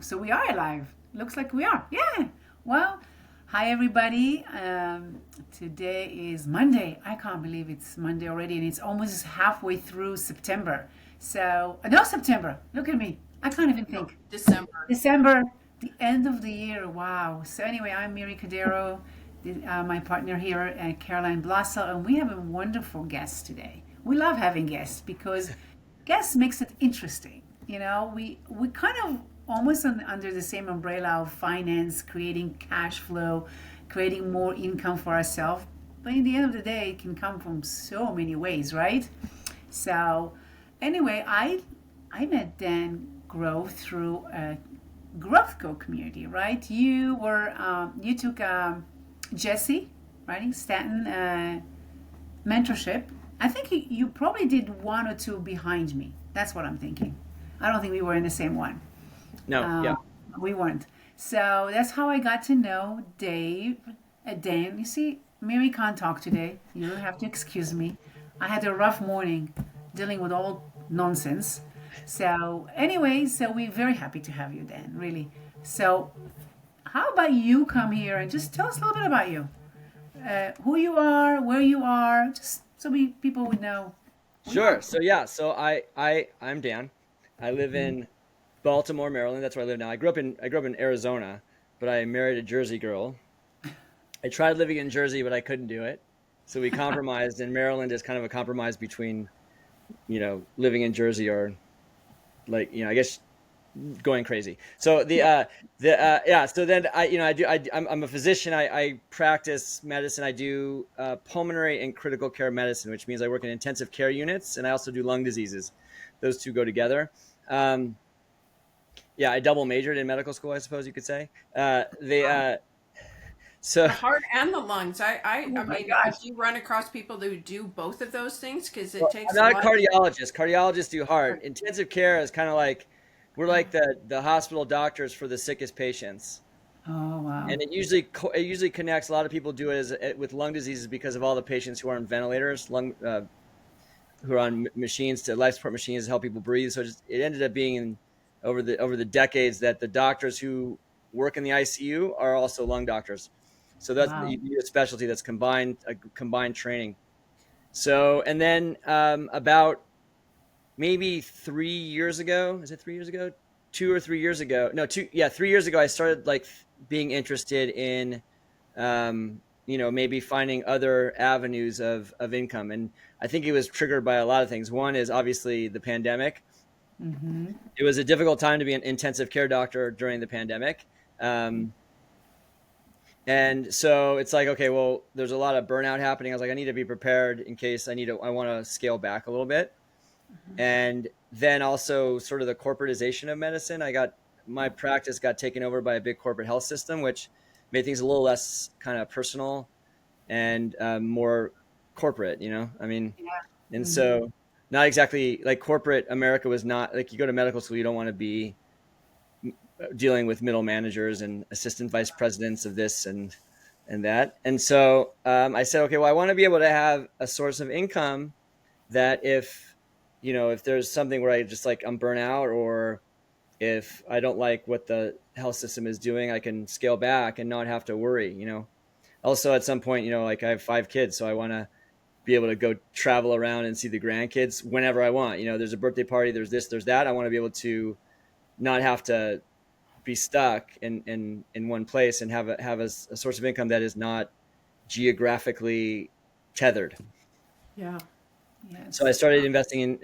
so we are alive. Looks like we are. Yeah. Well, hi everybody. Today is Monday. I can't believe it's Monday already, and it's almost halfway through September. So, no, September. Look at me. I can't even No, think. December. December, the end of the year. Wow. So anyway, I'm Miri Cadero, my partner here, Caroline Blossel, and we have a wonderful guest today. We love having guests because guests makes it interesting. We kind of almost under the same umbrella of finance, creating cash flow, creating more income for ourselves. But in the end of the day, it can come from so many ways, right? So anyway, I met Dan Grove through a Growth Co community, right? You took Jesse, right? Stanton mentorship. I think you probably did one or two behind me. That's what I'm thinking. I don't think we were in the same one. No, yeah. Uh, we weren't. So that's how I got to know Dave. Dan, you see, Mary can't talk today. You have to excuse me. I had a rough morning dealing with all nonsense. So, anyway, so we're very happy to have you, Dan, really. So, how about you come here and just tell us a little bit about you? Who you are, where you are, just so people would know who you Sure. are. So I'm Dan. I live in Baltimore, Maryland. That's where I live now. I grew up in Arizona, but I married a Jersey girl. I tried living in Jersey, but I couldn't do it. So we compromised, and Maryland is kind of a compromise between, living in Jersey or I guess going crazy. So Yeah. yeah. So then I'm a physician. I practice medicine. I do pulmonary and critical care medicine, which means I work in intensive care units, and I also do lung diseases. Those two go together. Um, yeah, I double majored in medical school, I suppose you could say. They Wow. so The heart and the lungs. I Oh my mean, gosh. do you run across people who do both of those things? Because it Well, I'm takes a not a lot. cardiologist. Cardiologists do heart. Intensive care is kind of like we're like the hospital doctors for the sickest patients. Oh, wow. And it usually connects. A lot of people do it with lung diseases because of all the patients who are on ventilators, who are on machines to life support machines to help people breathe. So it ended up being over the decades that the doctors who work in the ICU are also lung doctors. So that's Wow. you need a specialty that's combined training. So and then about maybe 3 years ago, is it 3 years ago? 2 or 3 years ago? No, two. Yeah, 3 years ago, I started being interested in maybe finding other avenues of income. And I think it was triggered by a lot of things. One is obviously the pandemic. Mm-hmm. It was a difficult time to be an intensive care doctor during the pandemic. Um, and so it's like, okay, well, there's a lot of burnout happening. I was like, I need to be prepared in case I want to scale back a little bit. And then also sort of the corporatization of medicine. My practice got taken over by a big corporate health system, which made things a little less kind of personal and more corporate, I mean, Yeah. and Mm-hmm. so not exactly like corporate America was not like you go to medical school, you don't want to be dealing with middle managers and assistant vice presidents of this and that. And so I said, okay, well, I want to be able to have a source of income that if there's something where I just like I'm burnt out or if I don't like what the health system is doing, I can scale back and not have to worry. Also at some point, like I have 5 kids, so I want to be able to go travel around and see the grandkids whenever I want. There's a birthday party, there's this, there's that. I want to be able to not have to be stuck in one place and have a source of income that is not geographically tethered. Yeah. So I Yes. started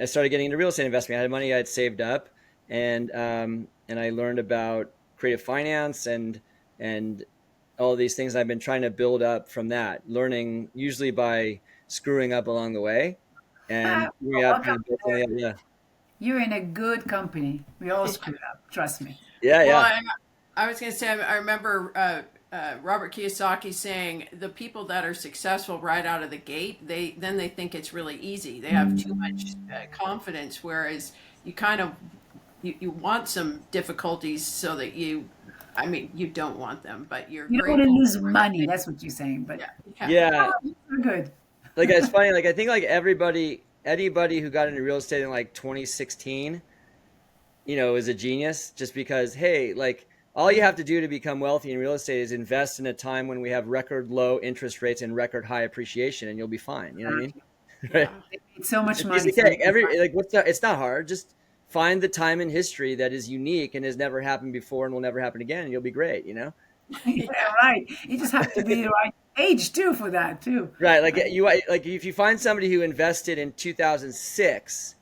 I started getting into real estate investing. I had money I had saved up, and I learned about creative finance and all these things. I've been trying to build up from that, learning usually by screwing up along the way, and figuring Well, out welcome kind of to build something up. Yeah, You're in a good company. We all screwed up. Trust me. yeah, Well, yeah. I was going to say, I remember Robert Kiyosaki saying the people that are successful right out of the gate, they think it's really easy. They have too much confidence, whereas you kind of you want some difficulties so that I mean, you don't want them, but you're You don't want to grateful lose for them. money. That's what you're saying. But Yeah, yeah, Yeah. you're good. Like it's funny. Like I think like anybody who got into real estate in like 2016 is a genius, just because, hey, like, all you have to do to become wealthy in real estate is invest in a time when we have record low interest rates and record high appreciation, and you'll be fine. You know what I mean? Exactly. Right? Yeah. They made so It's much a piece money, of so cake. it'd be fine. It's not hard. Just find the time in history that is unique and has never happened before and will never happen again, and you'll be great. Yeah, Yeah. right. You just have to be the right age too for that too. Right? Right. Like if you find somebody who invested in 2006,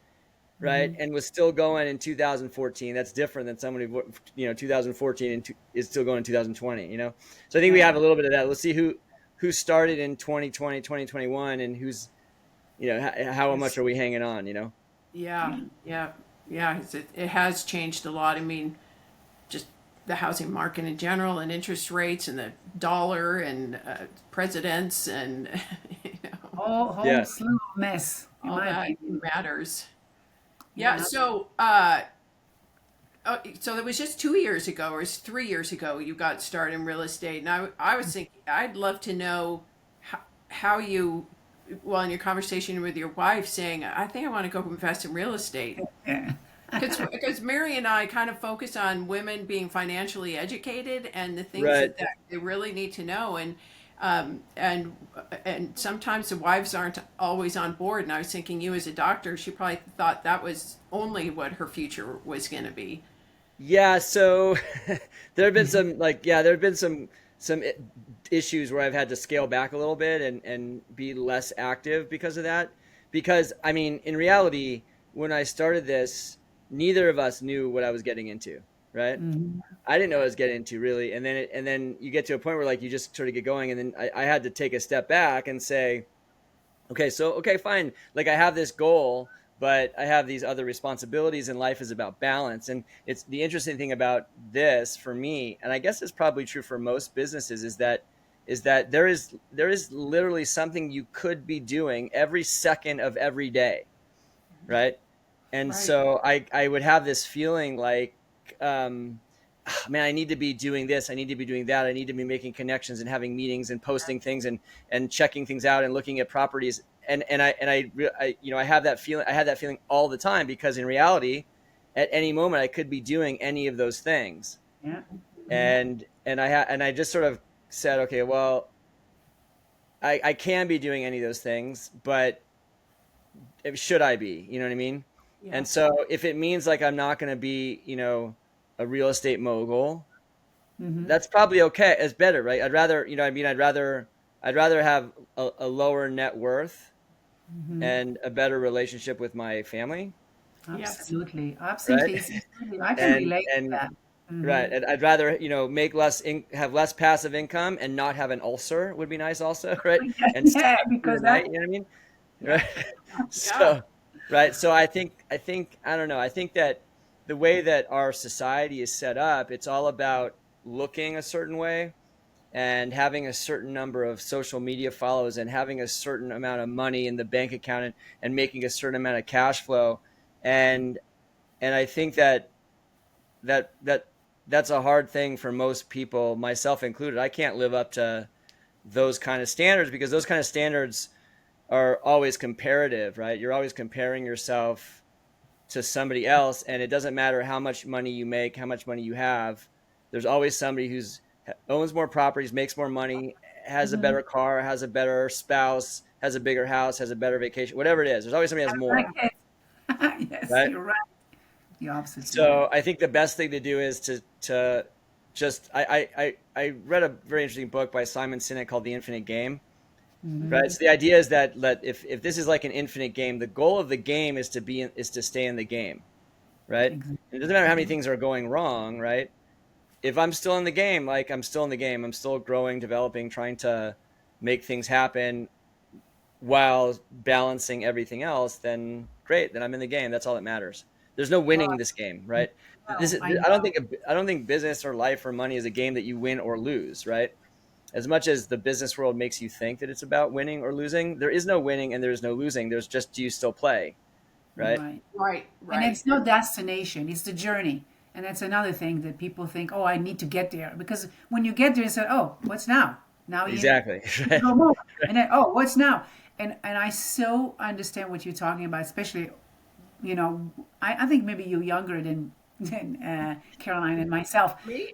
right, Hmm. and was still going in 2014, that's different than somebody 2014 and is still going in 2020. So I think we Yeah. have a little bit of that. Let's see who started in 2020, 2021, and who's how much Yes. are we hanging on. Yeah. Yeah. Yeah. Yeah. It has changed a lot. I mean, just the housing market in general, and interest rates, and the dollar, and presidents, and you know, Whole Yeah. slew of mess, in all my that opinion. matters. Yeah. Yeah. So it was just 2 years ago, or it's 3 years ago, you got started in real estate, and I was thinking I'd love to know how you, well, in your conversation with your wife, saying I think I want to go invest in real estate. Yeah. Because Mary and I kind of focus on women being financially educated and the things Right. that they really need to know, and sometimes the wives aren't always on board. And I was thinking, you as a doctor, she probably thought that was only what her future was going to be. Yeah, so there have been there have been some issues where I've had to scale back a little bit and be less active because of that. Because I mean, in reality, when I started this, neither of us knew what I was getting into, right? Mhm. I didn't know what I Yeah. was getting into really, and then you get to a point where like you just sort of get going, and then I had to take a step back and say, okay, fine. Like I have this goal, but I have these other responsibilities, and life is about balance. And it's the interesting thing about this for me, and I guess it's probably true for most businesses, is that there is literally something you could be doing every second of every day, right? And Right. so I would have this feeling like, man, I need to be doing this, I need to be doing that, I need to be making connections and having meetings and posting things and checking things out and looking at properties. I have that feeling. I had that feeling all the time, because in reality, at any moment I could be doing any of those things. Yeah. Mhm. And I just sort of said, okay, well, I can be doing any of those things, but should I be? You know what I mean? Yeah. And so if it means like I'm not going to be, a real estate mogul, Mhm. that's probably okay. It's better, right? I'd rather, you know, what I mean, I'd rather have a lower net worth Mhm. and a better relationship with my family, Yes. Absolutely. right? Absolutely. Absolutely. I can And relate to and that. right, Mhm. and I'd rather, make have less passive income and not have an ulcer would be nice also, right? And Yeah, sleep through because the night, that. you know what I mean? Yeah. Right? Yeah. So, right. So I think I don't know. I think that the way that our society is set up, it's all about looking a certain way and having a certain number of social media follows and having a certain amount of money in the bank account and making a certain amount of cash flow. And and I think that that's a hard thing for most people, myself included. I can't live up to those kind of standards, because those kind of standards are always comparative, right? You're always comparing yourself to somebody else, and it doesn't matter how much money you make, how much money you have. There's always somebody who's owns more properties, makes more money, has a Mhm. better car, has a better spouse, has a bigger house, has a better vacation, whatever it is. There's always somebody who has Like more, it. Yes, right? you're right. You're absolutely right. So I think the best thing to do is to just I read a very interesting book by Simon Sinek called The Infinite Game. Right. Mhm. So the idea is that if this is like an infinite game, the goal of the game is to stay in the game. Right. Exactly. And it doesn't matter how many Mhm. things are going wrong. Right. If I'm still in the game, like I'm still in the game, I'm still growing, developing, trying to make things happen while balancing everything else, then great. Then I'm in the game. That's all that matters. There's no Well, winning this game, right? This no, is, I I don't know. think I don't think business or life or money is a game that you win or lose, right? As much as the business world makes you think that it's about winning or losing, there is no winning and there's no losing. There's just, do you still play, right? Right. Right. And Right. it's no destination, it's the journey. And that's another thing that people think, oh, I need to get there. Because when you get there, you say, oh, what's now? Now you Exactly. go more. And then, oh, what's now? And I so understand what you're talking about, especially, I think maybe you're younger than than Caroline and myself. Me?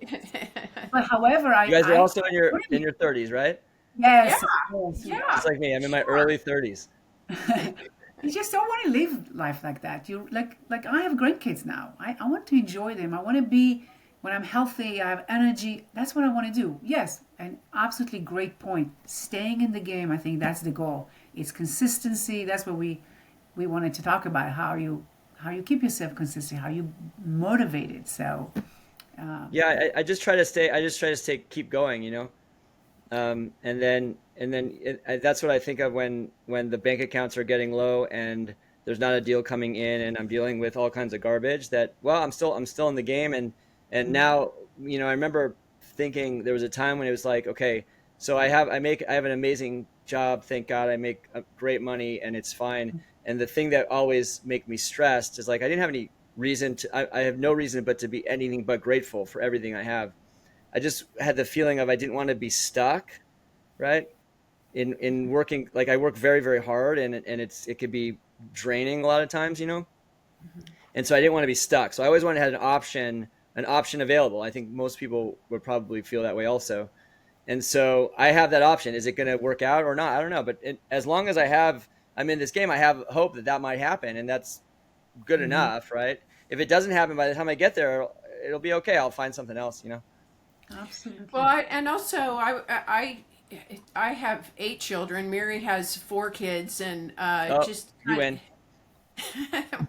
But however, You guys are also in your 30s, right? Yeah, yes, yes, we yeah, Just like me. I'm in my sure. early 30s. are. You just don't want to live life like that. You like I have grandkids now. I want to enjoy them. I want to be when I'm healthy, I have energy. That's what I want to do. Yes, an absolutely great point. Staying in the game, I think that's the goal. It's consistency. That's what we wanted to talk about. How you keep yourself consistent, how you motivated. So Yeah, I just try to stay. I just try to stay, keep going. That's what I think of when the bank accounts are getting low and there's not a deal coming in and I'm dealing with all kinds of garbage. That well, I'm still in the game, and now I remember thinking there was a time when it was like, okay, so I have an amazing job, thank God, I make great money and it's fine. And the thing that always make me stressed is like I didn't have any reason to. I have no reason but to be anything but grateful for everything I have. I just had the feeling of I didn't want to be stuck, right? In working, like I work very, very hard, and it could be draining a lot of times. And so I didn't want to be stuck. So I always wanted to have an option available. I think most people would probably feel that way also. And so I have that option. Is it going to work out or not? I don't know. But as long as I'm in this game, I have hope that that might happen, and that's good mhm, enough, right? If it doesn't happen by the time I get there, it'll be okay. I'll find something else. Well, absolutely. and also I have 8 children. Mary has 4 kids, and Oh, just you win.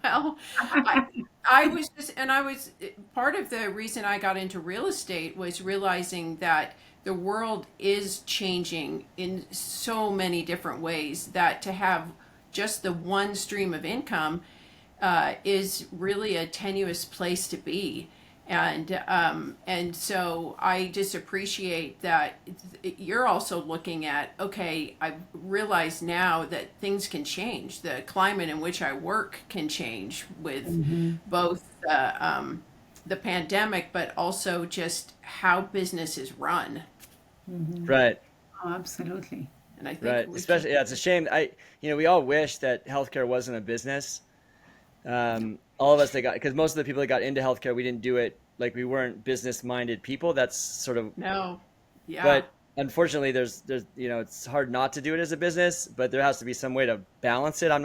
well, I I was just, and I was part of the reason I got into real estate was realizing that the world is changing in so many different ways that to have just the one stream of income is really a tenuous place to be. And so I just appreciate that you're also looking at, okay, I realize now that things can change. The climate in which I work can change with Mhm, both the pandemic, but also just how business is run. mhm. Right. Oh, absolutely. And I think Right. we can. Especially, yeah, it's a shame. We all wish that healthcare wasn't a business. All of us that got, because most of the people that got into healthcare, we didn't do it like we weren't business minded people. That's sort of, No, yeah. but unfortunately, it's hard not to do it as a business, but there has to be some way to balance it. I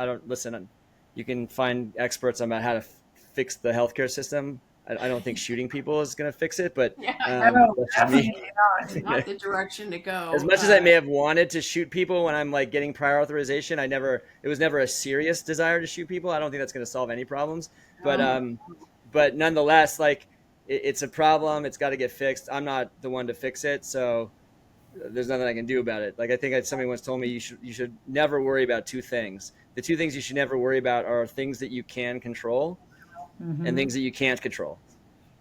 don't listen. You can find experts about how to fix the healthcare system. I don't think shooting people is going to fix it, but Yeah, No, that's just me. definitely not. not the direction to As go. much as I may have wanted to shoot people when I'm like getting prior authorization, it was never a serious desire to shoot people. I don't think that's going to solve any problems, but No. nonetheless, like it's a problem. It's got to get fixed. I'm not the one to fix it, so there's nothing I can do about it. Like I think somebody once told me you should never worry about two things. The two things you should never worry about are things that you can control and Mhm. things that you can't control.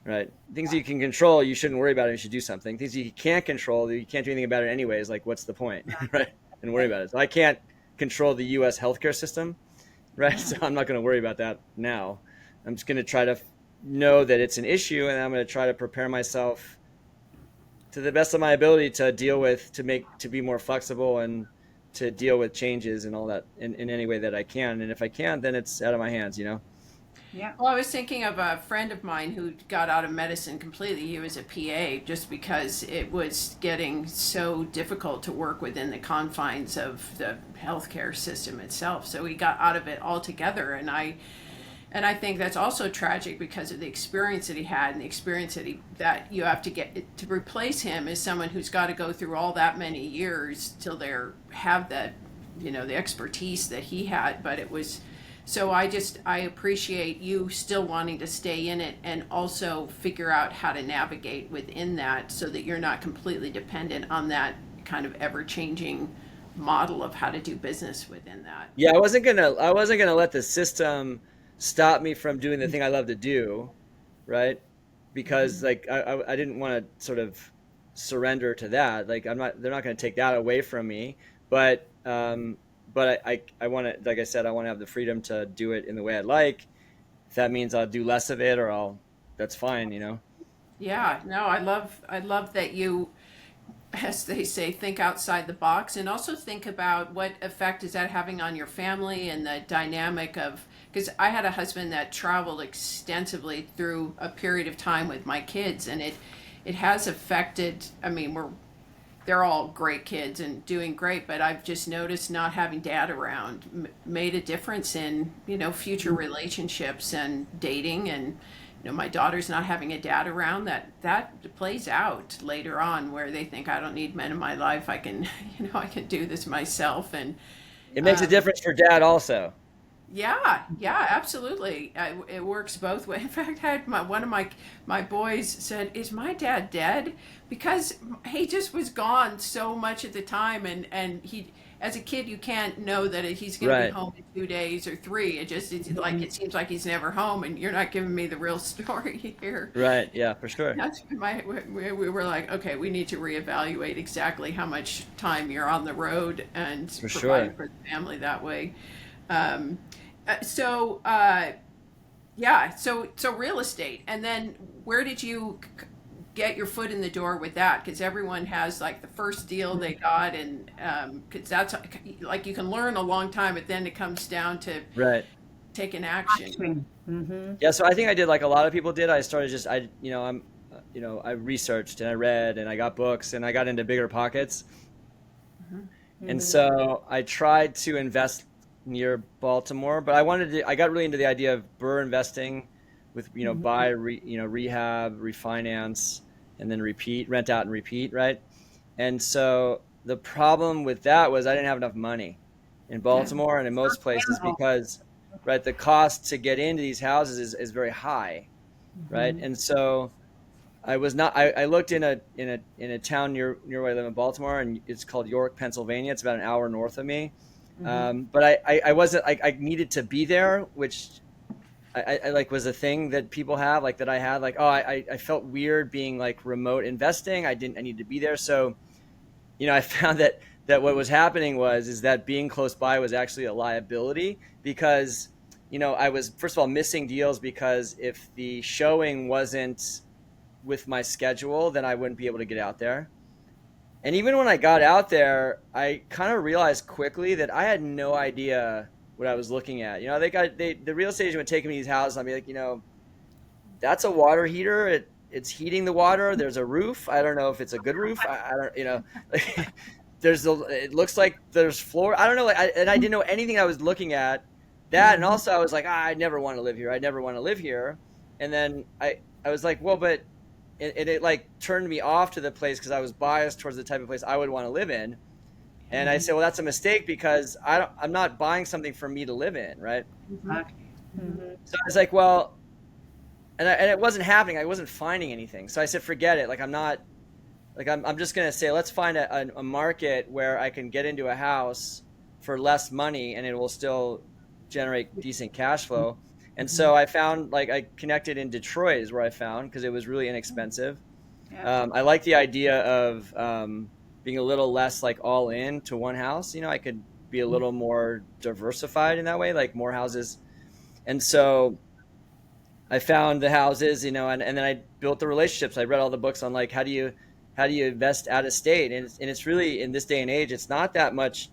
Right. Things that you can control, you shouldn't worry about it. You should do something. Things you can't control, you can't do anything about it anyways. Like, what's the point, right? And worry about it. So I can't control the U.S. healthcare system, right? Yeah. So I'm not going to worry about that now. I'm just going to try to know that it's an issue, and I'm going to try to prepare myself to the best of my ability to to be more flexible and to deal with changes and all that in any way that I can. And if I can't, then it's out of my hands. Yeah. Well, I was thinking of a friend of mine who got out of medicine completely. He was a PA just because it was getting so difficult to work within the confines of the healthcare system itself. So he got out of it altogether, and I think that's also tragic because of the experience that he had and the experience that you have to get to replace him as someone who's got to go through all that many years till they have that, the expertise that he had. But it was so I appreciate you still wanting to stay in it and also figure out how to navigate within that so that you're not completely dependent on that kind of ever changing model of how to do business within that. Yeah, I wasn't gonna let the system stop me from doing the thing I love to do, right? Because like I didn't want to sort of surrender to that. Like they're not going to take that away from me. But I want to, like I said, I want to have the freedom to do it in the way I like. If that means I'll do less of it, that's fine. Yeah, no, I love that you, as they say, think outside the box and also think about what effect is that having on your family and the dynamic of because I had a husband that traveled extensively through a period of time with my kids, and it has affected. I mean, they're all great kids and doing great, but I've just noticed not having dad around made a difference in, future relationships and dating. And, my daughter's not having a dad around, that plays out later on, where they think, I don't need men in my life. I can, I can do this myself. And, It makes a difference for dad also. yeah, absolutely. It works both ways. In fact, I had one of my boys said, "Is my dad dead?" Because he just was gone so much at the time, and he, as a kid, you can't know that he's going to be Right. home in 2 days or three. It's like it seems like he's never home, and you're not giving me the real story here. Right. Yeah, for sure. That's we were like, okay, we need to reevaluate exactly how much time you're on the road and For provide sure. for the family that way. Um, so yeah, so real estate, and then where did you get your foot in the door with that? Because everyone has like the first deal they got, and because that's like you can learn a long time, but then it comes down to Right. taking action. Mm-hmm. Yeah, so I think I did like a lot of people did. I started just I researched and I read and I got books and I got into bigger pockets. And so I tried to invest near Baltimore, but I got really into the idea of BRRRR investing with, buy, rehab, refinance, and then repeat, rent out and repeat, right? And so the problem with that was I didn't have enough money in Yeah. Baltimore and in most places because, right, the cost to get into these houses is very high, right? And so I was not. I looked in a town near where I live in Baltimore, and it's called York, Pennsylvania. It's about an hour north of me. But I wasn't. I needed to be there, which I like was a thing that people have, like that I had. Like, oh, I felt weird being like remote investing. I needed to be there. So, I found that what was happening is that being close by was actually a liability because, I was first of all missing deals because if the showing wasn't with my schedule, then I wouldn't be able to get out there. And even when I got out there, I kind of realized quickly that I had no idea what I was looking at. The real estate agent would take me to these houses. And I'd be like, that's a water heater. It's heating the water. There's a roof. I don't know if it's a good roof. I don't, like, it looks like there's floor. I don't know. And I didn't know anything I was looking at that. And also I was like, I never want to live here. I never want to live here. And then I was like, well, but it like turned me off to the place because I was biased towards the type of place I would want to live in. And I said, well, that's a mistake because I'm not buying something for me to live in, right? So I was like, well, and it wasn't happening. I wasn't finding anything. So I said, forget it. Like I'm just gonna say, let's find a market where I can get into a house for less money and it will still generate decent cash flow. And so I found, like, I connected in Detroit is where I found because it was really inexpensive. Yeah. I like the idea of being a little less like all in to one house. I could be a little more diversified in that way, like more houses. And so I found the houses, and then I built the relationships. I read all the books on like how do you invest out of state, and it's really in this day and age, it's not that much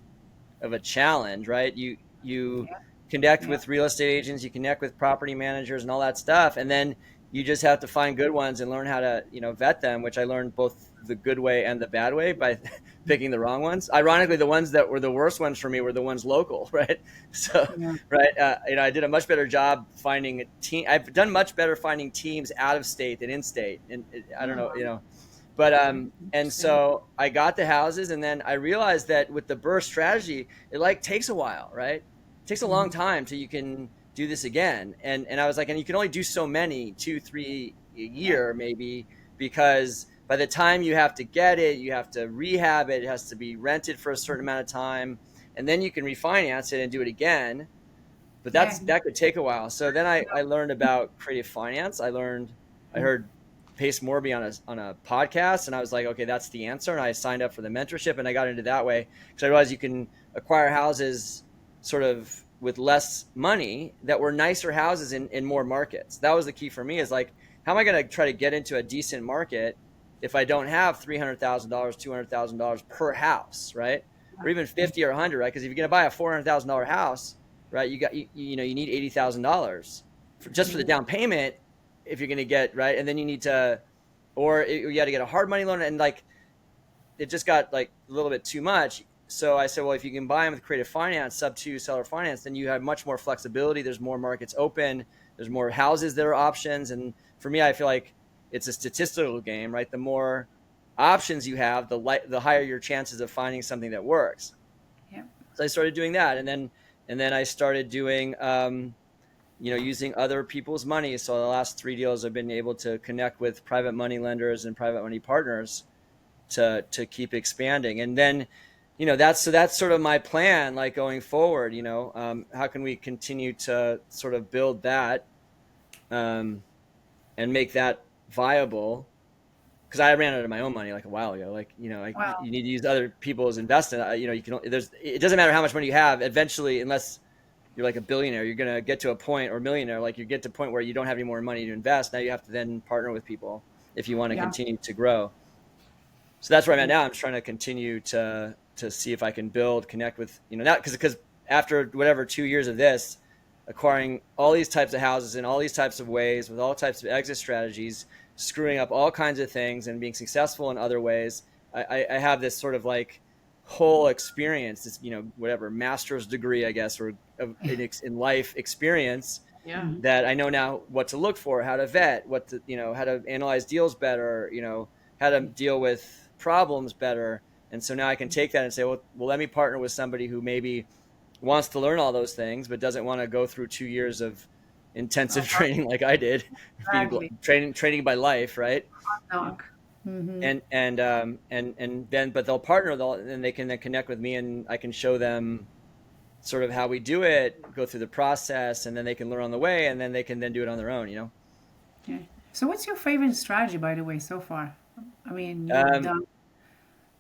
of a challenge, right? You connect with real estate agents, you connect with property managers and all that stuff. And then you just have to find good ones and learn how to, vet them, which I learned both the good way and the bad way by picking the wrong ones. Ironically, the ones that were the worst ones for me were the ones local, right? So, Yeah. right. I did a much better job finding a team. I've done much better finding teams out of state than in state. And I don't know, but, and so I got the houses, and then I realized that with the BRRRR strategy, it like takes a while, right? It takes a long time till you can do this again. And I was like, and you can only do so many, 2-3 a year maybe, because by the time you have to get it, you have to rehab it. It has to be rented for a certain amount of time, and then you can refinance it and do it again. But that could take a while. So then I learned about creative finance. I heard Pace Morby on a podcast, and I was like, okay, that's the answer. And I signed up for the mentorship, and I got into that way because I realized you can acquire houses sort of with less money that were nicer houses in more markets. That was the key for me, is like, how am I going to try to get into a decent market if I don't have $300,000, $200,000 per house, right? Or even 50 or 100, right? Because if you're going to buy a $400,000 house, right? You know, you need $80,000 just for the down payment if you're going to get, right. And then you need to, you got to get a hard money loan, and like, it just got like a little bit too much. So I said, well, if you can buy them with creative finance, sub 2 seller finance, then you have much more flexibility. There's more markets open. There's more houses that are options. And for me, I feel like it's a statistical game, right? The more options you have, the higher your chances of finding something that works. Yeah. So I started doing that. And then I started doing, using other people's money. So the last 3 deals, I've been able to connect with private money lenders and private money partners to keep expanding. And then, that's sort of my plan, like going forward, how can we continue to sort of build that, and make that viable? Because I ran out of my own money like a while ago. Like, Wow. you need to use other people's investment. It doesn't matter how much money you have. Eventually, unless you're like a billionaire, you're going to get to a point, or millionaire, like you get to a point where you don't have any more money to invest. Now you have to then partner with people if you want to continue to grow. So that's where I'm at now. I'm just trying to continue to see if I can connect with, not because after whatever 2 years of this, acquiring all these types of houses in all these types of ways with all types of exit strategies, screwing up all kinds of things and being successful in other ways, I have this sort of like whole experience, this, whatever master's degree, I guess, or in life experience. Yeah. That I know now what to look for, how to vet, how to analyze deals better, how to deal with problems better. And so now I can take that and say, well, let me partner with somebody who maybe wants to learn all those things, but doesn't want to go through 2 years of intensive training like I did, Exactly. training by life, right? Mm-hmm. And then, but they'll partner, and they can then connect with me, and I can show them sort of how we do it, go through the process, and then they can learn on the way, and then they can then do it on their own, Okay. So what's your favorite strategy, by the way, so far? I mean, you've done.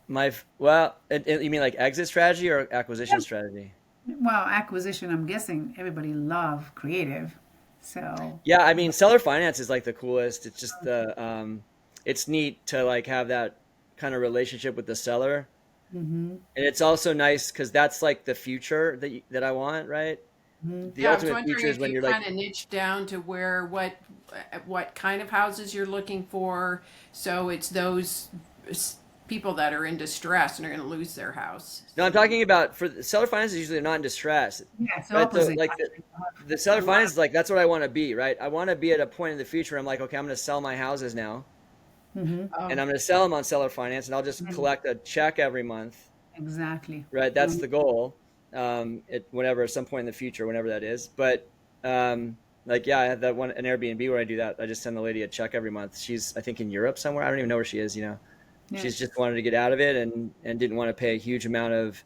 You mean like exit strategy or acquisition strategy? Well, acquisition, I'm guessing everybody love creative. So, Yeah, I mean, seller finance is like the coolest. It's just it's neat to like have that kind of relationship with the seller, mm-hmm. and it's also nice because that's like the future that I want, right? Mm-hmm. The Yeah, I was ultimate wondering future is if when you you're like, kind of niche down to what kind of houses you're looking for. So it's those people that are in distress and are going to lose their house. no, I'm talking about for the seller finance is usually not in distress, Yeah, it's the right? So opposite. like the seller finance is like, that's what I want to be, right? I want to be at a point in the future. I'm like, okay, I'm going to sell my houses now, Mm-hmm. and Oh, I'm going to sell them on seller finance, and I'll just collect a check every month, Exactly. right? That's the goal. At some point in the future, whenever that is. But like, yeah, I have an Airbnb where I do that. I just send the lady a check every month. She's, I think, in Europe somewhere. I don't even know where she is. Yeah. She's just wanted to get out of it and didn't want to pay a huge amount of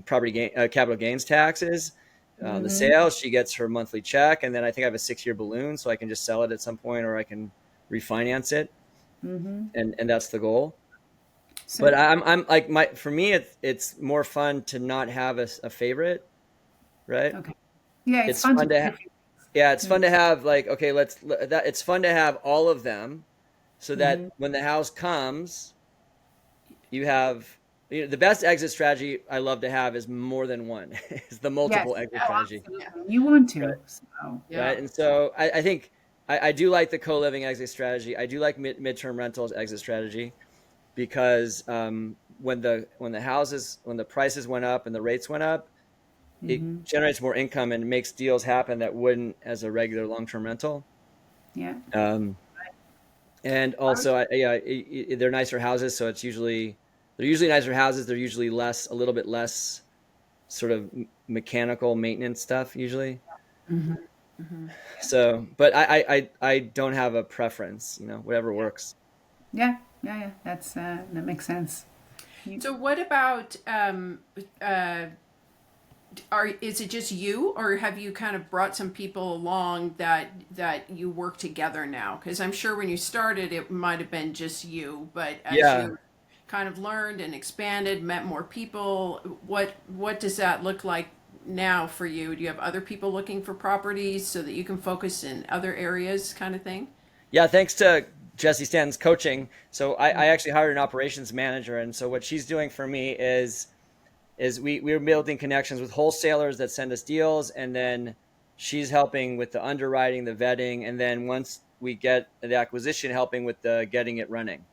capital gains taxes on the Mm-hmm. sale. She gets her monthly check, and then I think I have a 6-year balloon, so I can just sell it at some point, or I can refinance it, Mm-hmm. and that's the goal. But So, I'm like, for me, it's more fun to not have a favorite, right? okay. Yeah, it's It's fun to fun do to different. it's fun to have like, okay, it's fun to have all of them, so that Mm-hmm. when the house comes, you have, the best exit strategy I love to have is more than one. Is the Yes. multiple exit Oh, strategy, absolutely. You want right? to. So, yeah. Right. And so I think I do like the co-living exit strategy. I do like midterm rentals exit strategy, because when the prices went up and the rates went up, it mm-hmm. generates more income and makes deals happen that wouldn't as a regular long-term rental. Yeah. Um, and also, they're nicer houses, so they're usually nicer houses. They're usually a little bit less sort of mechanical maintenance stuff usually. Mm-hmm. Hmm. So, but I don't have a preference, whatever works. Yeah. Yeah. Yeah. That makes sense. You, So what about uh, is it just you, or have you kind of brought some people along that you work together now? Because I'm sure when you started, it might have been just you, but as Yeah. you kind of learned and expanded, met more people, what does that look like now for you? Do you have other people looking for properties so that you can focus in other areas, kind of thing? Yeah. Thanks to Jesse Stanton's coaching. So I actually hired an operations manager. And so what she's doing for me is is we're building connections with wholesalers that send us deals, and then she's helping with the underwriting, the vetting, and then once we get the acquisition, helping with the getting it running.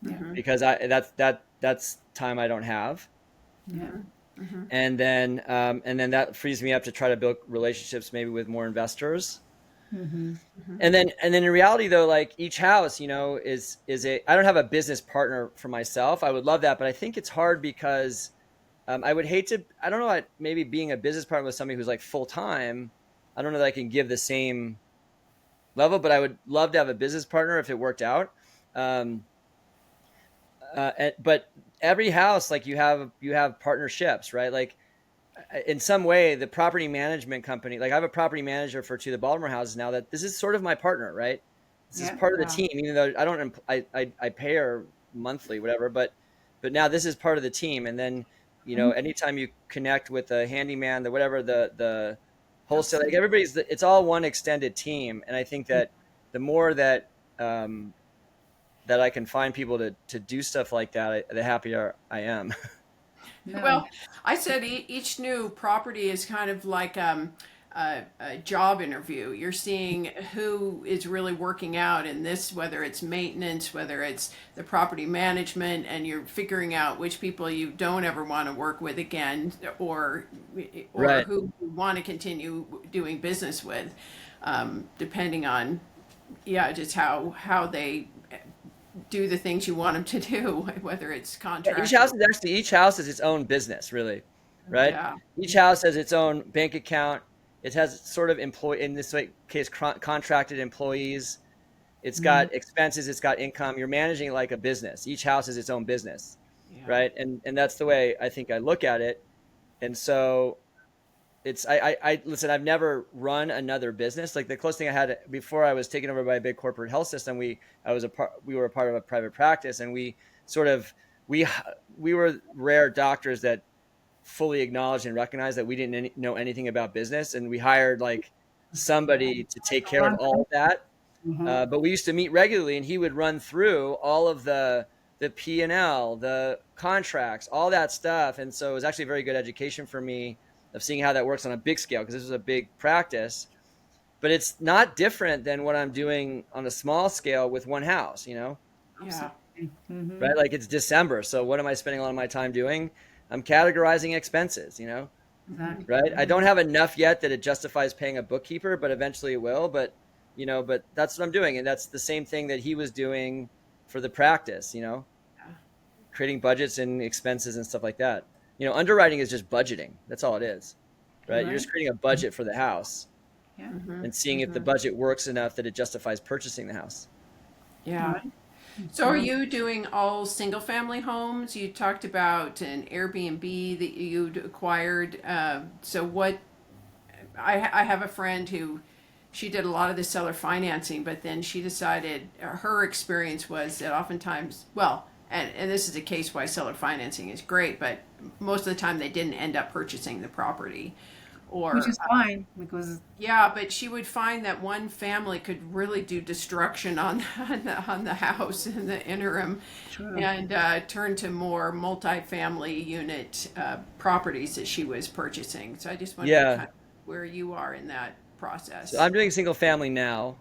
Yeah. Because that's time I don't have. Yeah. And then that frees me up to try to build relationships maybe with more investors. And then in reality though, like each house, is I don't have a business partner for myself. I would love that, but I think it's hard because I would hate to, I don't know, maybe being a business partner with somebody who's like full time, I don't know that I can give the same level, but I would love to have a business partner if it worked out. But every house, like you have partnerships, right? Like in some way, the property management company, like I have a property manager for two of the Baltimore houses now, that this is sort of my partner, right? This is part of the team, even though I don't, I pay her monthly, whatever, but now this is part of the team. And then, anytime you connect with the handyman, the whatever, the wholesale, like it's all one extended team. And I think that the more that I can find people to do stuff like that, the happier I am. No. Well, I said each new property is kind of like a job interview. You're seeing who is really working out in this, whether it's maintenance, whether it's the property management, and you're figuring out which people you don't ever want to work with again, or Right. who you want to continue doing business with, depending on, yeah, just how they do the things you want them to do, whether it's contract. Each house is its own business, really, right? Yeah. Each house has its own bank account. It has sort of in this case, contracted employees. It's got expenses. It's got income. You're managing it like a business. Each house is its own business, Yeah. right? And that's the way I think I look at it. And so it's I listen. I've never run another business. Like the closest thing I had before I was taken over by a big corporate health system. We were a part of a private practice, and we were rare doctors that fully acknowledged and recognized that we didn't know anything about business, and we hired like somebody to take care of all of that. But we used to meet regularly, and he would run through all of the P&L, the contracts, all that stuff. And so it was actually a very good education for me of seeing how that works on a big scale, because this was a big practice. But it's not different than what I'm doing on a small scale with one house, Yeah. right? Like it's December. So what am I spending a lot of my time doing? I'm categorizing expenses, Exactly. right? I don't have enough yet that it justifies paying a bookkeeper, but eventually it will. But that's what I'm doing. And that's the same thing that he was doing for the practice, creating budgets and expenses and stuff like that. Underwriting is just budgeting. That's all it is, right? You're just creating a budget for the house and seeing if the budget works enough that it justifies purchasing the house. Yeah. Right. So are you doing all single family homes? You talked about an Airbnb that you'd acquired. So what, I have a friend who, she did a lot of the seller financing, but then she decided her experience was that oftentimes, well, and this is a case why seller financing is great, but most of the time they didn't end up purchasing the property. Which is fine because Yeah, but she would find that one family could really do destruction on the house in the interim, and turn to more multifamily unit properties that she was purchasing. So I just wondered kind of where you are in that process. So I'm doing single family now.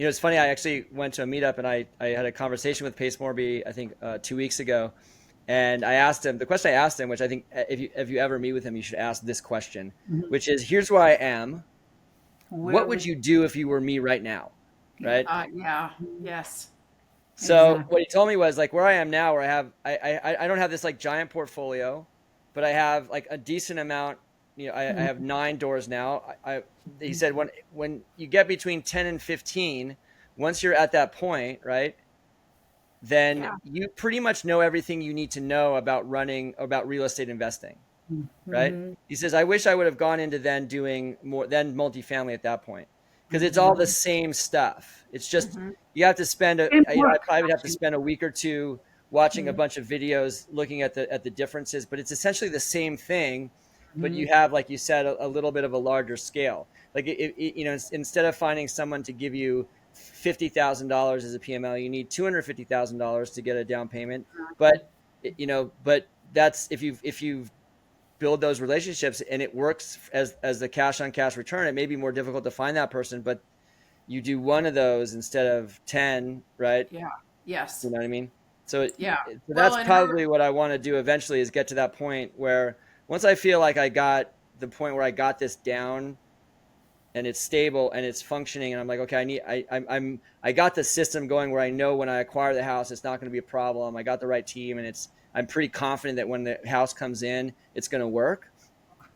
It's funny. I actually went to a meetup, and I had a conversation with Pace Morby, I think 2 weeks ago. And I asked him, the question I asked him, which I think if you ever meet with him, you should ask this question, which is, here's where I am. What would you do if you were me right now? Right? Yeah. Yes. So what he told me was like where I am now, where I don't have this like giant portfolio, but I have like a decent amount. I have 9 doors now. He said when you get between 10 and 15, once you're at that point, right? Then you pretty much know everything you need to know about real estate investing, right? He says, I wish I would have gone into doing more than multifamily at that point, because it's all the same stuff. It's just you have to spend I probably would have to spend a week or two watching a bunch of videos looking at the differences, but it's essentially the same thing. But you have, like you said, a little bit of a larger scale. Like instead of finding someone to give you $50,000 as a PML, you need $250,000 to get a down payment. But that's if you build those relationships and it works as the cash on cash return, it may be more difficult to find that person, but you do one of those instead of 10, right? Yeah. Yes. You know what I mean? So, Yeah. so Well, that's and her. probably what I want to do eventually, is get to that point where once I feel like I got the point where I got this down and it's stable and it's functioning, and I'm like, okay, I got the system going where I know when I acquire the house, it's not going to be a problem. I got the right team, and I'm pretty confident that when the house comes in, it's going to work.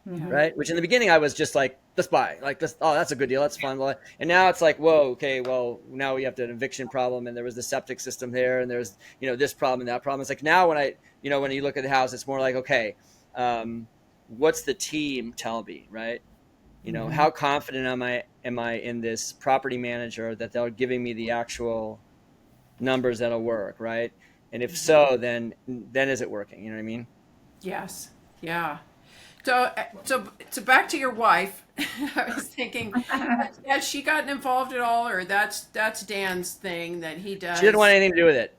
Yeah. Right. Which in the beginning I was just like, let's buy, like this. Oh, that's a good deal. That's fun. And now it's like, whoa, okay, well, now we have an eviction problem, and there was the septic system there, and there's, this problem and that problem. It's like now when you look at the house, it's more like, okay, what's the team tell me, right? How confident am I in this property manager that they're giving me the actual numbers that'll work, right? And if so, then is it working? You know what I mean? Yes. Yeah. So back to your wife. I was thinking, has she gotten involved at all, or that's Dan's thing that he does? She didn't want anything to do with it.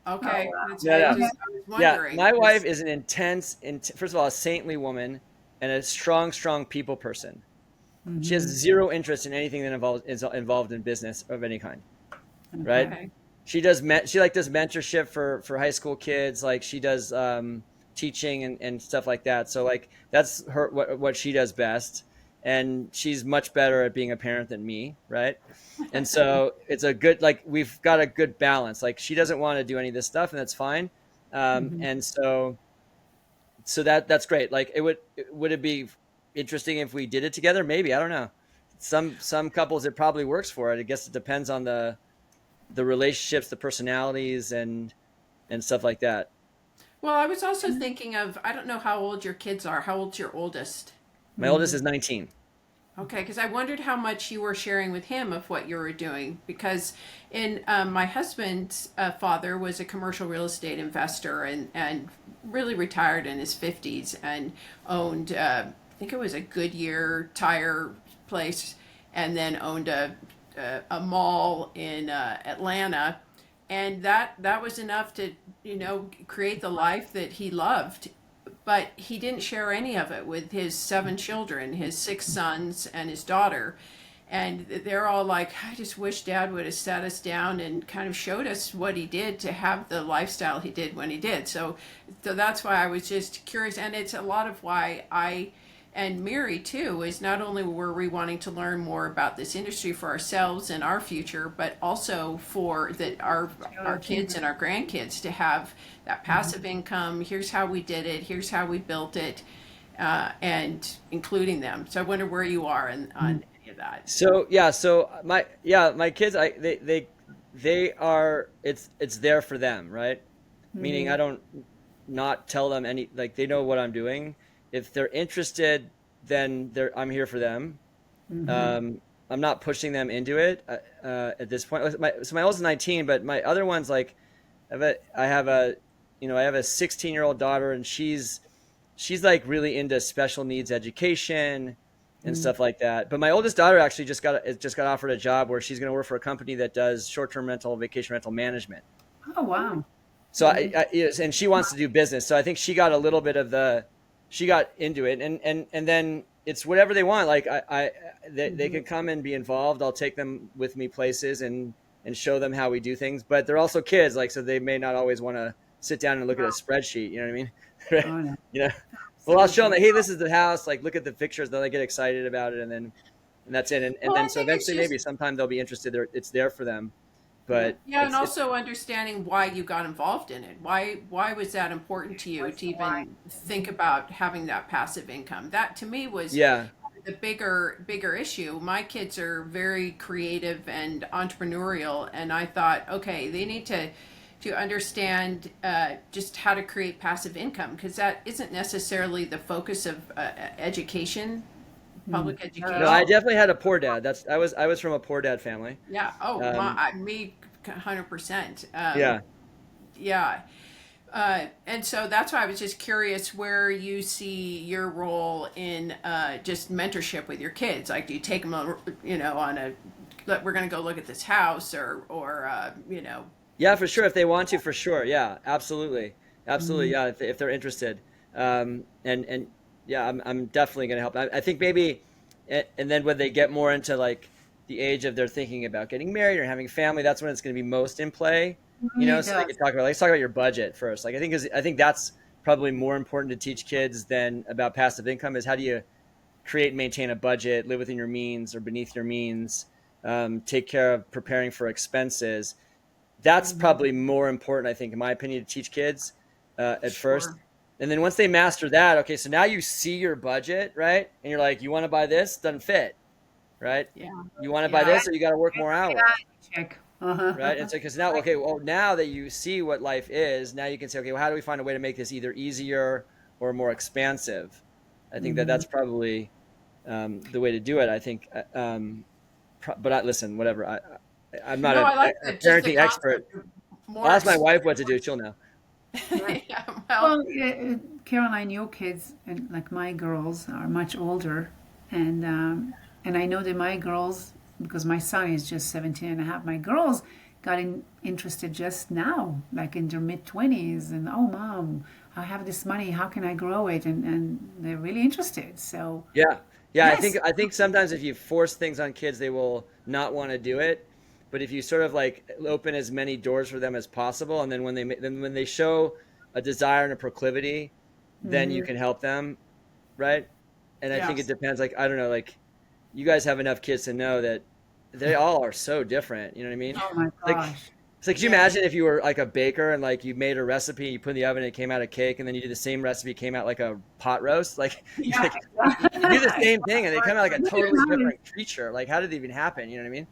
Okay, Oh, wow. that's No, why I no. was Yeah, wondering. my wife is an first of all, a saintly woman and a strong people person. She has zero interest in anything that is involved in business of any kind, right? Okay. She does mentorship for high school kids, like she does teaching and stuff like that. So like that's what she does best, and she's much better at being a parent than me, right? And so it's a good, like, we've got a good balance. Like she doesn't want to do any of this stuff, and that's fine. And so that's great. Like would it be interesting if we did it together? Maybe, I don't know. Some couples it probably works for it. I guess it depends on the relationships, the personalities, and stuff like that. Well, I was also thinking of, I don't know how old your kids are. How old's your oldest? My oldest is 19. Okay, because I wondered how much you were sharing with him of what you were doing. Because my husband's father was a commercial real estate investor and really retired in his 50s and owned, I think it was a Goodyear tire place, and then owned a mall in Atlanta. And that was enough to, create the life that he loved. But he didn't share any of it with his 7 children, his 6 sons and his daughter. And they're all like, I just wish Dad would have sat us down and kind of showed us what he did to have the lifestyle he did when he did. So that's why I was just curious. And it's a lot of why I and Mary too, is not only were we wanting to learn more about this industry for ourselves and our future, but also for our kids and our grandkids to have that passive income. Here's how we did it. Here's how we built it, and including them. So I wonder where you are on any of that. So my kids, they are, it's there for them, right? Meaning I don't not tell them like, they know what I'm doing. If they're interested, then I'm here for them. I'm not pushing them into it at this point. So my oldest is 19, but my other one's like, I have a 16-year-old daughter, and she's like really into special needs education and stuff like that. But my oldest daughter actually just got offered a job where she's going to work for a company that does short-term rental, vacation rental management. Oh, wow. So and she wants to do business. So I think she got a little bit of she got into it, and then it's whatever they want. Like they can come and be involved. I'll take them with me places and show them how we do things. But they're also kids, like, so they may not always want to sit down and look at a spreadsheet. You know what I mean? Oh, no. Well, I'll show them, hey, this is the house. Like, look at the pictures. Then they get excited about it, and that's it. And Well, I then so think it's eventually, just, maybe sometime they'll be interested. It's there for them. But yeah, and also understanding why you got involved in it. Why was that important to you to even think about having that passive income? That to me was yeah. the bigger issue. My kids are very creative and entrepreneurial, and I thought, okay, they need to understand just how to create passive income, because that isn't necessarily the focus of education, public education. No, I definitely had a poor dad. I was from a poor dad family. Yeah. Oh, me, 100%. Yeah. Yeah. And so that's why I was just curious where you see your role in just mentorship with your kids. Like, do you take them, on we're going to go look at this house, or. Yeah, for sure. If they want to, for sure. Yeah, absolutely. absolutely. Mm, Yeah, if they're interested, and yeah, I'm definitely going to help. I think maybe, and then when they get more into like the age of they're thinking about getting married or having family, that's when it's going to be most in play. it You know, really so they does. could talk about, let's talk about your budget first. Like I think that's probably more important to teach kids than about passive income is how do you create and maintain a budget, live within your means or beneath your means, take care of preparing for expenses. That's Mhm. probably more important, I think, in my opinion, to teach kids at first. Sure. And then once they master that, okay, so now you see your budget, right? And you're like, you want to buy this? Doesn't fit, right? Yeah. You want to buy Yeah. this, or you got to work more hours, Reality check. Uh-huh. right? And so, because now, okay, well, now that you see what life is, now you can say, okay, well, how do we find a way to make this either easier or more expansive? I think that Mhm. that's probably the way to do it. I think, but listen, whatever. I'm not No, I like a just the parenting expert. concept of I'll more ask my wife what to do. She'll know. Yeah. yeah, well, Well, Caroline, your kids and like my girls are much older, and I know that my girls, because my son is just 17 and a half, my girls got interested just now, like in their mid 20s, and oh, mom, I have this money, how can I grow it? And they're really interested. So Yeah. Yeah, yes, I think sometimes if you force things on kids, they will not want to do it. But if you sort of like open as many doors for them as possible, and then when they show a desire and a proclivity, then you hmm, can help them, right? And I think it yes. depends. Like I don't know, like you guys have enough kids to know that they all are so different. You know what I mean? oh my Like gosh, it's like, could you Yeah. imagine if you were like a baker and like you made a recipe, you put it in the oven, and it came out a cake, and then you did the same recipe, came out like a pot roast? Like, yeah, you do the same thing and they come out like a totally exactly. different creature. Like, how did it even happen? You know what I mean?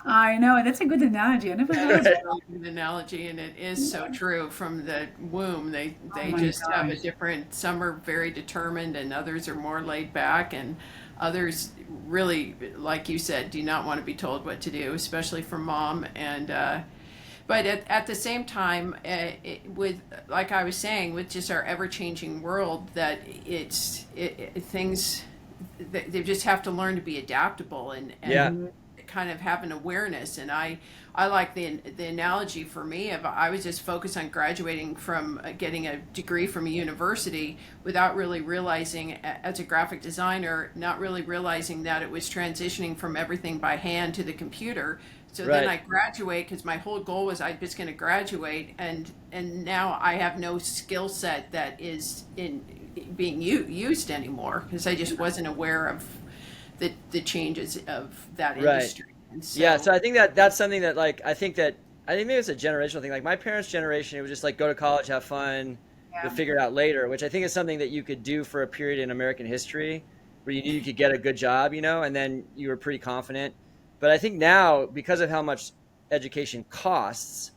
I know that's a good analogy. I never That thought is a about Right. really good analogy, and it is so true. From the womb, Oh they my just have a gosh. different. Some are very determined, and others are more laid back, and others really, like you said, do not want to be told what to do, especially from mom. And but at the same time, with like I was saying, with just our ever changing world, that things they just have to learn to be adaptable and Yeah. Hmm. kind of have an awareness. And I like the analogy for me of I was just focused on graduating from getting a degree from a university without really realizing as a graphic designer, not really realizing that it was transitioning from everything by hand to the computer. So then Right. I graduate because my whole goal was I'm just going to graduate, and now I have no skill set that is in being used anymore because I just wasn't aware of the changes of that Right. industry. And Yeah. So so, I think that that's something that like, I think maybe it's a generational thing. Like my parents' generation, it was just like go to college, have fun, you'll Yeah. figure it out later, which I think is something that you could do for a period in American history where you knew you could get a good job, you know, and then you were pretty confident. But I think now, because of how much education costs,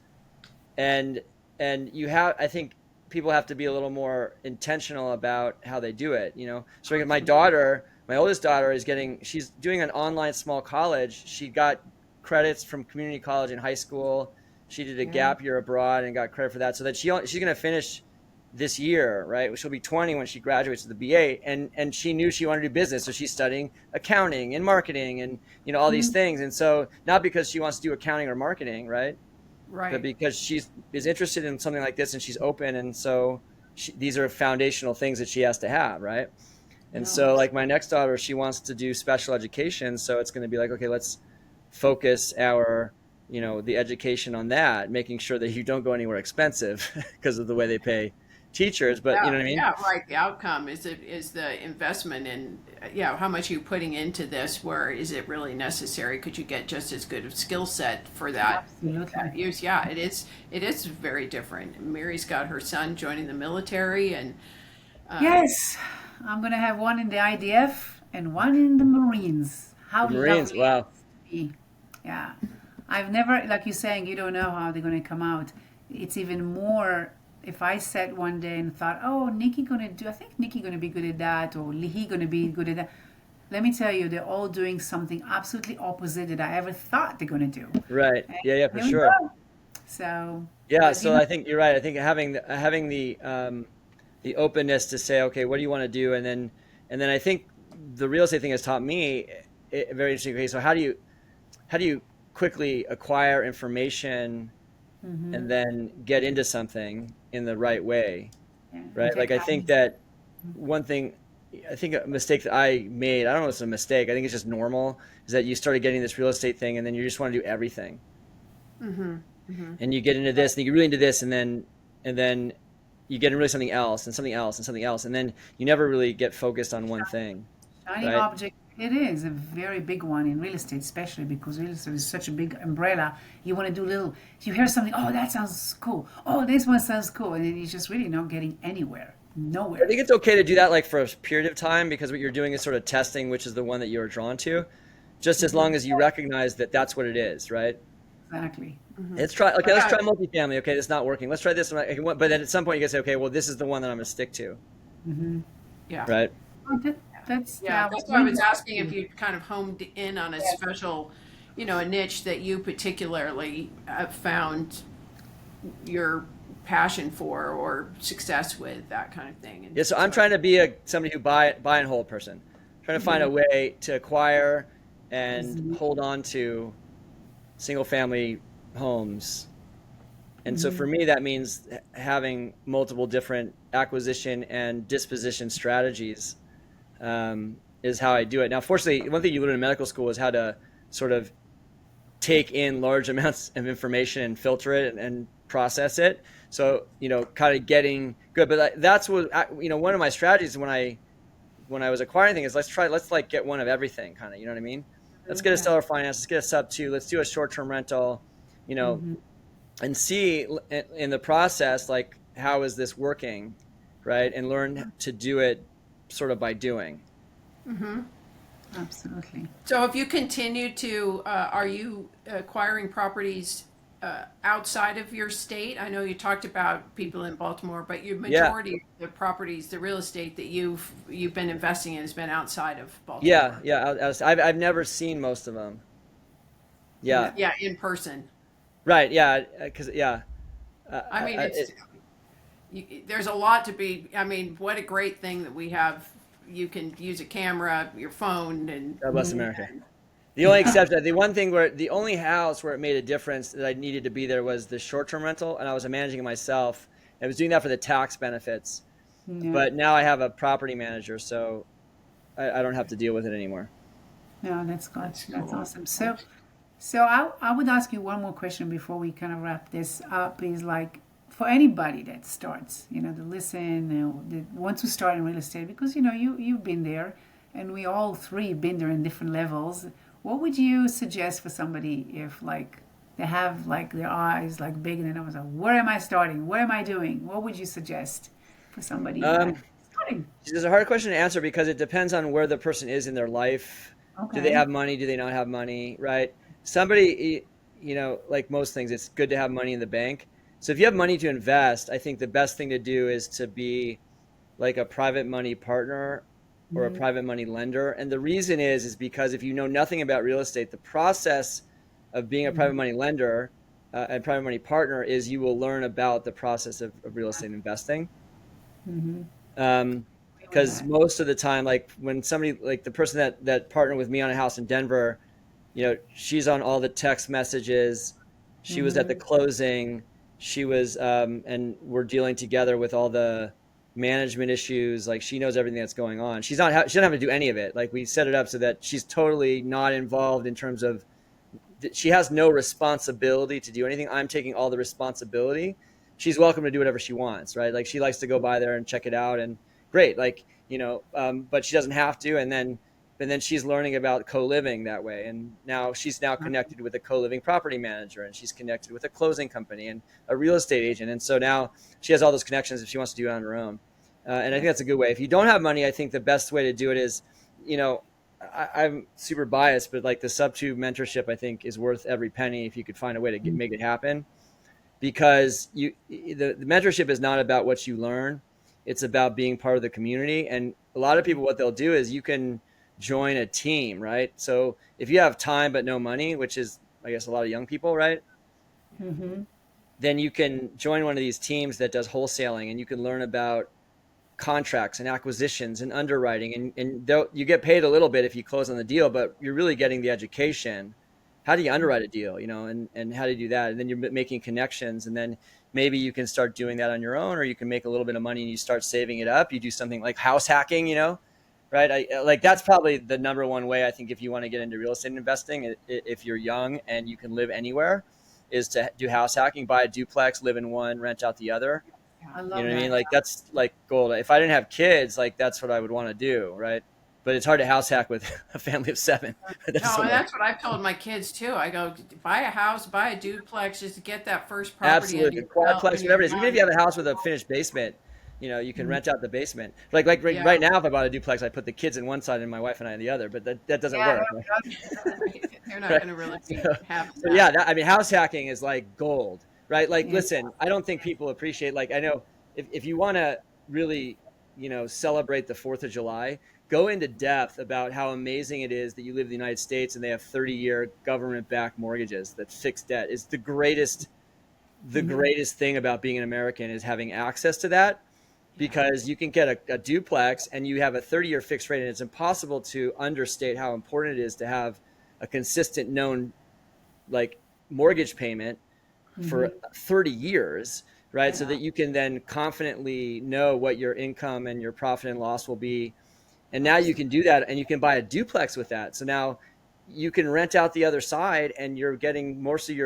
and you have, I think people have to be a little more intentional about how they do it, you know. So like my absolutely. daughter, my oldest daughter, she's doing an online small college. She got credits from community college in high school. She did a Yeah. gap year abroad and got credit for that, so that she's going to finish this year, right? She'll be 20 when she graduates with the BA, and she knew she wanted to do business, so she's studying accounting and marketing and all these Mhm. things. And so not because she wants to do accounting or marketing, right? But Right. because she's is interested in something like this and she's open, and so these are foundational things that she has to have, right? And No, so like my next daughter, she wants to do special education, so it's going to be like, okay, let's focus our the education on that, making sure that you don't go anywhere expensive because of the way they pay teachers, but you Yeah, know what I mean? yeah, right. The outcome is the investment in, yeah, how much are you putting into this? Where is it really necessary? Could you get just as good of skill set for that absolutely. use? Yeah, it is very different. Mary's got her son joining the military, and uh, Yes, I'm gonna have one in the IDF and one in the Marines. The How Marines, lovely it wow. is to be. Yeah. I've never, like you're saying, you don't know how they're gonna come out. It's even more if I sat one day and thought, oh, I think Nikki gonna be good at that, or he gonna be good at that. Let me tell you, they're all doing something absolutely opposite that I ever thought they're gonna do. Right. And Yeah, yeah, for here we sure. go. So, Yeah, but you so know, I think you're right. I think having the openness to say, okay, what do you want to do, and then I think the real estate thing has taught me very interesting. Okay, so how do you quickly acquire information and then get into something in the right way, Yeah, and right? take Like I think action. that one thing, I think a mistake that I made, I don't know if it's a mistake, I think it's just normal, is that you started getting this real estate thing and then you just want to do everything. Mm-hmm. Mm-hmm. And you get into this and you get really into this and then you get into really something else and something else and something else. And then you never really get focused on one thing, Shiny right? object. It is a very big one in real estate, especially because real estate is such a big umbrella. You want to do little. You hear something. Oh, that sounds cool. Oh, this one sounds cool, and then you're just really not getting anywhere. I Nowhere. think it's okay to do that like for a period of time because what you're doing is sort of testing which is the one that you're drawn to, just as long as you recognize that that's what it is, right? Exactly. Mm-hmm. Let's try. Okay, I let's try got multifamily. Okay, that's not working. Let's try this one. But then at some point you can say, okay, well, this is the one that I'm gonna stick to, yeah. right? Oh, that's Yeah, yeah. that's why I We was asking if you kind of homed in on a special, a niche that you particularly found your passion for or success with, that kind of thing. And Yeah. So I'm so, trying to be somebody who buy and hold person, trying to find a way to acquire and hold on to single family homes. And so for me, that means having multiple different acquisition and disposition strategies, is how I do it. Now, fortunately, one thing you learn in medical school is how to sort of take in large amounts of information and filter it and process it. So, kind of getting good. But that's what, one of my strategies when I was acquiring things is let's like get one of everything kind of, you know what I mean? Let's get a yeah. seller finance, let's get a sub two, let's do a short-term rental, you know, and see in the process, like, how is this working, right? And learn to do it sort of by doing. Absolutely. so if you continue to, are you acquiring properties outside of your state? I know you talked about people in Baltimore, but your Yeah, majority of the properties, the real estate that you've been investing in has been outside of yeah, Baltimore. yeah. I've never seen most of them. Yeah, Yeah. Yeah, in person. right. Yeah, because I mean, there's a lot to be. I mean, what a great thing that we have. You can use a camera, your phone, and God bless America. The only exception, the only house where it made a difference that I needed to be there was the short-term rental, and I was managing it myself. I was doing that for the tax benefits, Yeah. but now I have a property manager, so I don't have to deal with it anymore. No, that's good. that's That's cool. awesome. So I would ask you one more question before we kind of wrap this up. Is like for anybody that starts, to listen, that wants to start in real estate, because you've been there, and we all three been there in different levels. What would you suggest for somebody if like they have like their eyes like big and then I was like, where am I starting? What am I doing? What would you suggest for somebody Um, starting? It's a hard question to answer because it depends on where the person is in their life. Do they Okay. have money? Do they not have money? Right? Somebody, like most things, it's good to have money in the bank. So if you have money to invest, I think the best thing to do is to be like a private money partner or a private money lender. And the reason is because if you know nothing about real estate, the process of being a private money lender and private money partner is you will learn about the process of real estate investing. Agree with Because that. most of the time, like when somebody, like the person that partnered with me on a house in Denver, she's on all the text messages. She was at the closing. She was, and we're dealing together with all the management issues. Like she knows everything that's going on. She doesn't have to do any of it. Like we set it up so that she's totally not involved in terms of, she has no responsibility to do anything. I'm taking all the responsibility. She's welcome to do whatever she wants, right? Like she likes to go by there and check it out, and great, like but she doesn't have to. And then she's learning about co-living that way, and now she's connected with a co-living property manager, and she's connected with a closing company and a real estate agent, and so now she has all those connections if she wants to do it on her own. And I think that's a good way. If you don't have money, I think the best way to do it is, you know, I'm super biased, but like the sub two mentorship, I think is worth every penny if you could find a way to make it happen. Because the mentorship is not about what you learn; it's about being part of the community. And a lot of people, what they'll do is you can join a team, right? So if you have time but no money, which is I guess a lot of young people, right? Then you can join one of these teams that does wholesaling, and you can learn about contracts and acquisitions and underwriting, and you get paid a little bit if you close on the deal, but you're really getting the education how do you underwrite a deal, and how do you do that? And then you're making connections, and then maybe you can start doing that on your own, or you can make a little bit of money and you start saving it up. You do something like house hacking, right? Like that's probably the number one way I think if you want to get into real estate investing, if you're young and you can live anywhere, is to do house hacking, buy a duplex, live in one, rent out the other. I You love know what I mean? that. Like that's like gold. If I didn't have kids, like that's what I would want to do, right? But it's hard to house hack with a family of 7. That No, doesn't and work. that's what I've told my kids too. I go, buy a house, buy a duplex, just to get that first property under Absolutely, your belt quadplex, when you're whatever it is. Even if young. you have a house with a finished basement, you can rent out the basement. Like Yeah, right now, if I bought a duplex, I put the kids in one side and my wife and I in the other. But that doesn't Yeah, work. they're not Right? going to really So, be having so that. yeah, I mean, house hacking is like gold, right? Like, yeah, listen, I don't think people appreciate. Like, I know if you want to really, celebrate the 4th of July, go into depth about how amazing it is that you live in the United States and they have 30-year government-backed mortgages that fix debt. Is the greatest thing about being an American is having access to that, Yeah, because you can get a duplex and you have a 30-year fixed rate, and it's impossible to understate how important it is to have a consistent known like mortgage payment for 30 years, right? So yeah, that you can then confidently know what your income and your profit and loss will be. And now you can do that, and you can buy a duplex with that. So now you can rent out the other side, and you're getting most of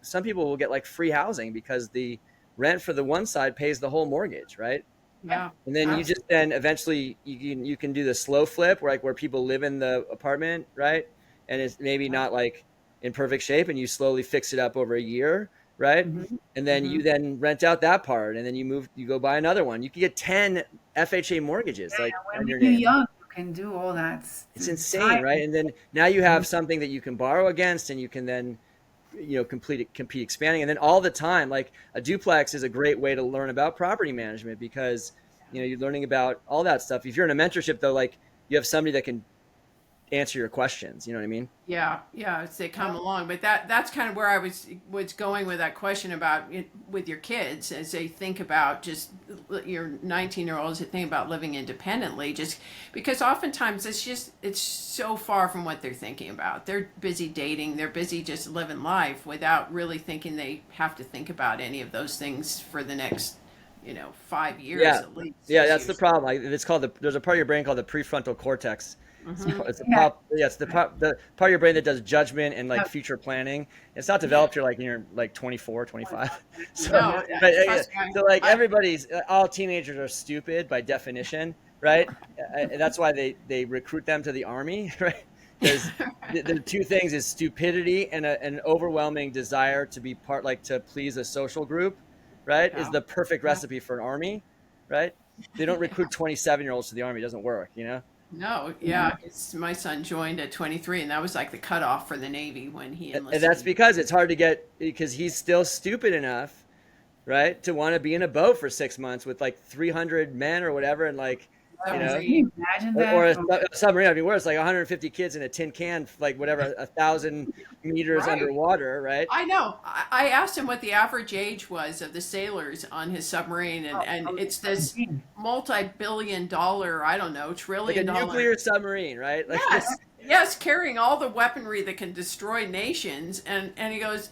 some people will get like free housing because the rent for the one side pays the whole mortgage, right? yeah, And then you absolutely. just then eventually you can do the slow flip where people live in the apartment, right? And it's maybe not like in perfect shape, and you slowly fix it up over a year, right? And then Hmm. you then rent out that part, and then you go buy another one. You can get 10 FHA mortgages like when on your you're name. young, you can do all that. It's The insane, time. right? And then now you have something that you can borrow against, and you can then compete expanding. And then all the time, like a duplex is a great way to learn about property management, because you're learning about all that stuff. If you're in a mentorship though, like you have somebody that can answer your questions, you know what I mean? Yeah, yeah, as they come along. But that's kind of where I was going with that question about it, with your kids as they think about just your 19-year-olds that think about living independently, just because oftentimes it's so far from what they're thinking about. They're busy dating, they're busy just living life without really thinking they have to think about any of those things for the next 5 years Yeah, at least, yeah, six that's the years. problem. Like, it's called there's a part of your brain called the prefrontal cortex. Hmm. It's a Yeah, pop. Yeah, it's the part of your brain that does judgment and like yeah, future planning. It's not developed. You're like when you're like 24, 25. So, No, but trust me, so like I everybody's all teenagers are stupid by definition, right? That's why they recruit them to the army, right? Because the two things is stupidity and an overwhelming desire to be part, like to please a social group, right? Is yeah. the perfect Yeah. recipe for an army, right? They don't recruit 27-year-olds to the army. It doesn't work. No, yeah. yeah, my son joined at 23, and that was like the cutoff for the Navy when he And that's enlisted. because it's hard to get, because he's still stupid enough, right, to want to be in a boat for 6 months with like 300 men or whatever, and like, you Yes. know, Can you imagine or that? a Oh, submarine. I mean, where it's like 150 kids in a tin can, like whatever, 1,000 meters Right. underwater, right? I know. I asked him what the average age was of the sailors on his submarine, and oh, it's this submarine. multi-billion dollar, I don't know, Like a trillion dollar. nuclear submarine, right? Like Yes, yes, carrying all the weaponry that can destroy nations, and he goes,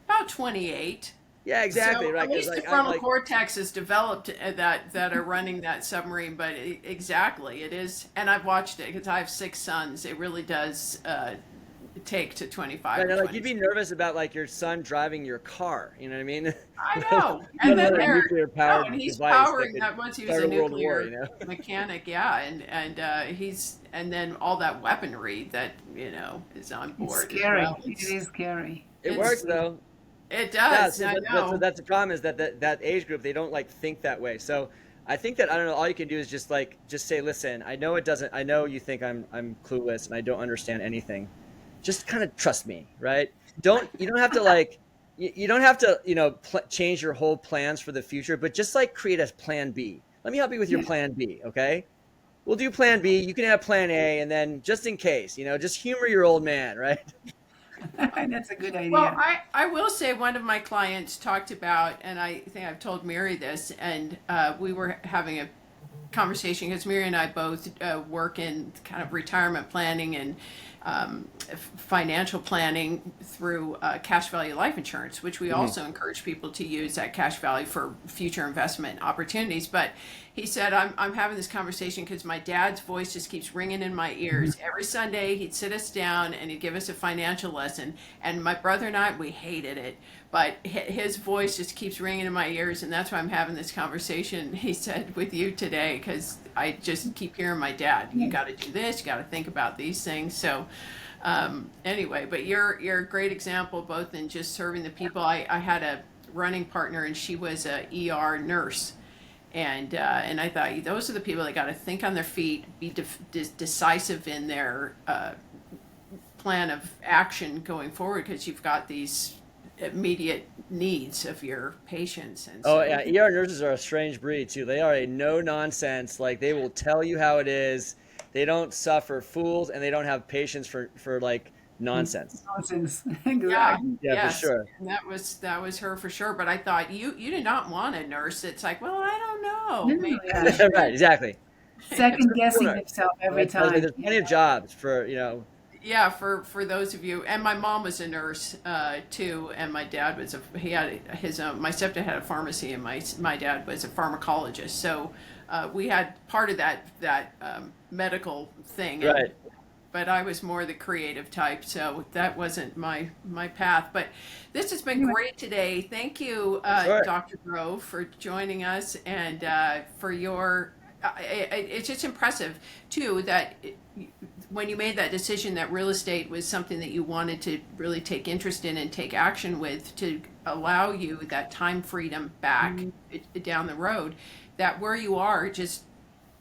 about 28. yeah, exactly, So right? at Because least the like I'm frontal like, cortex is developed that are running that submarine. But exactly, it is, and I've watched it because I have 6 sons. It really does take to 25 right or now, like you'd 20. be nervous about like your son driving your car. You know what I mean? I know, Let and then alone a they're nuclear no, and powered he's device that powering could that once he was start a a world war. nuclear mechanic, yeah, and he's and then all that weaponry that is on It's board as scary. well. It is scary. It It's works though. it Yeah, does, so, I so know. that's the problem, is that age group, they don't like think that way. So I think that, I don't know, all you can do is just say, listen, I know you think I'm clueless and I don't understand anything. Just kind of trust me, right? You don't have to like you don't have to change your whole plans for the future, but just like create a plan B. Let me help you with your Yeah, plan B, okay? We'll do plan B. You can have plan A, and then just in case, just humor your old man, right? that's a good Well, idea. I will say one of my clients talked about, and I think I've told Mary this, and we were having a conversation because Mary and I both work in kind of retirement planning, and financial planning through cash value life insurance, which we also encourage people to use that cash value for future investment opportunities. But he said, I'm having this conversation because my dad's voice just keeps ringing in my ears. Every Sunday, he'd sit us down and he'd give us a financial lesson. And my brother and I, we hated it. But his voice just keeps ringing in my ears. And that's why I'm having this conversation, he said, with you today, because I just keep hearing my dad. You got to do this. You got to think about these things. So anyway, but you're a great example, both in just serving the people. I had a running partner, and she was a ER nurse. And I thought, those are the people that got to think on their feet, be decisive in their plan of action going forward, because you've got these immediate needs of your patients. And so, Oh yeah, ER nurses are a strange breed too. They are a no nonsense. Like they will tell you how it is. They don't suffer fools, and they don't have patience for like nonsense. Nonsense. yeah, Exactly. Yeah, for yes, sure. and that was her for sure. But I thought, you did not want a nurse. It's like, well, I don't know. No, Maybe yeah. Right, exactly. Second Cool guessing nurse. himself every That's like, time. there's plenty of jobs for Yeah, for those of you, and my mom was a nurse too, and my dad was he had his own. My stepdad had a pharmacy, and my dad was a pharmacologist. So we had part of that medical thing. right. But I was more the creative type, so that wasn't my path. But this has been great today. Thank you, Sure. Dr. Grove, for joining us, and for your. It's just impressive too that when you made that decision that real estate was something that you wanted to really take interest in and take action with, to allow you that time freedom back down the road, that where you are just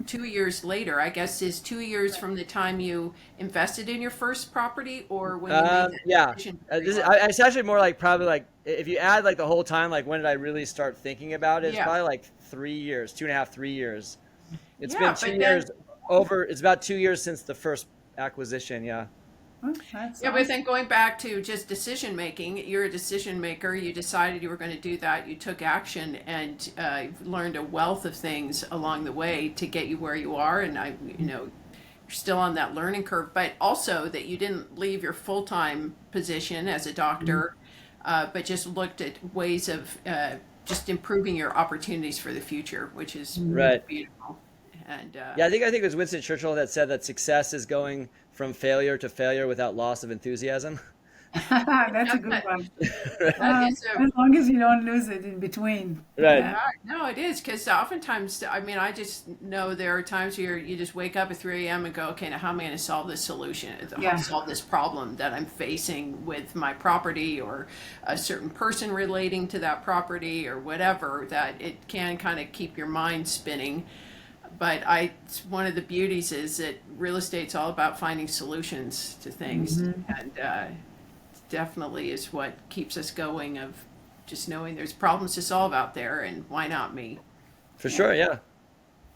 2 years later, I guess, is 2 years from the time you invested in your first property, or when you made that Yeah. decision. It's actually more like probably like if you add like the whole time, like when did I really start thinking about it? It's Yeah, probably like 3 years, 2.5, 3 years. It's yeah, been two but then years over. It's about 2 years since the first acquisition. Yeah. Oh, that's yeah, but awesome. then going back to just decision making, you're a decision maker. You decided you were going to do that. You took action, and learned a wealth of things along the way to get you where you are. And you're still on that learning curve, but also that you didn't leave your full time position as a doctor, but just looked at ways of just improving your opportunities for the future, which is Right. beautiful. And Yeah. I think it was Winston Churchill that said that success is going from failure to failure without loss of enthusiasm. That's a that, good that, one. that is a As long as you don't lose it in between. Right. Yeah. No, it is, because oftentimes, I mean, I just know there are times where you just wake up at 3 a.m. and go, okay, now how am I going to solve this solution? Yeah. Solve this problem that I'm facing with my property, or a certain person relating to that property, or whatever, that it can kind of keep your mind spinning. But one of the beauties is that real estate's all about finding solutions to things, and definitely is what keeps us going, of just knowing there's problems to solve out there, and why not me? For Yeah. sure. Yeah.